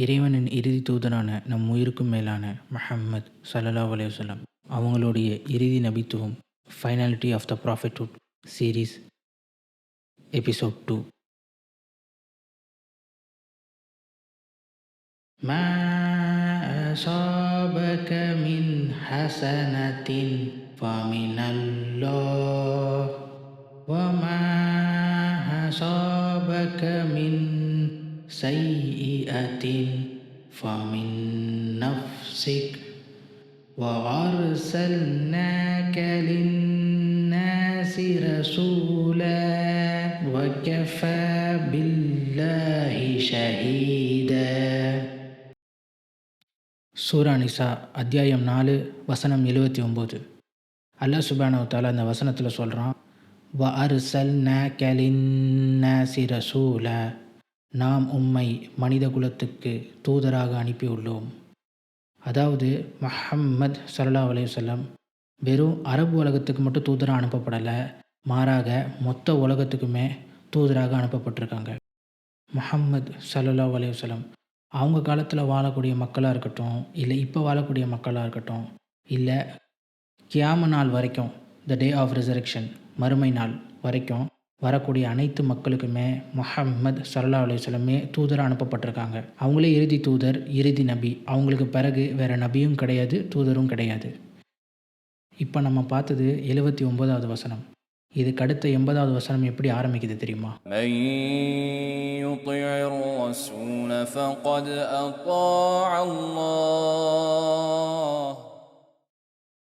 இறைவனின் இறுதி தூதரான நம் உயிருக்கும் மேலான முஹம்மது ஸல்லல்லாஹு அலைஹி வஸல்லம் அவங்களுடைய இறுதி நபித்துவம் finality of the prophethood series episode 2. மா அஸாபக மின் ஹஸனத்தின் ஃபமினல்லாஹ் வமா அஸாபக மின் சய்யிஅத்தின் ஃபமின் நஃப்ஸிக் وَأَرْسَلْنَاكَ لِلنَّاسِ رَسُولًا وَكَفَى بِاللَّهِ شَهِيدًا. சூரா நிசா அத்தியாயம் 4 வசனம் 79. அல்லாஹ் சுப்ஹானஹு வ தஆலா அந்த வசனத்தில் சொல்கிறான், وَأَرْسَلْنَاكَ لِلنَّاسِ رَسُولًا, நாம் உம்மை மனித குலத்துக்கு தூதராக அனுப்பியுள்ளோம். அதாவது முஹம்மது ஸல்லல்லாஹு அலைஹி வஸல்லம் வெறும் அரபு உலகத்துக்கு மட்டும் தூதராக அனுப்பப்படலை, மாறாக மொத்த உலகத்துக்குமே தூதராக அனுப்பப்பட்டிருக்காங்க. முஹம்மது ஸல்லல்லாஹு அலைஹி வஸல்லம் அவங்க காலத்தில் வாழக்கூடிய மக்களாக இருக்கட்டும், இல்லை இப்போ வாழக்கூடிய மக்களாக இருக்கட்டும், இல்லை கியாம நாள் வரைக்கும், த டே ஆஃப் ரிசரக்ஷன், மறுமை நாள் வரைக்கும் வரக்கூடிய அனைத்து மக்களுக்குமே முஹம்மது ஸல்லல்லாஹு அலைஹி வஸல்லமே தூதராக அனுப்பப்பட்டிருக்காங்க. அவங்களே இறுதி தூதர், இறுதி நபி. அவங்களுக்கு பிறகு வேறு நபியும் கிடையாது, தூதரும் கிடையாது. இப்போ நம்ம பார்த்தது 79வது வசனம். இதுக்கு அடுத்த 80வது வசனம் எப்படி ஆரம்பிக்குது தெரியுமா? من يطع الرسول فقد أطاع الله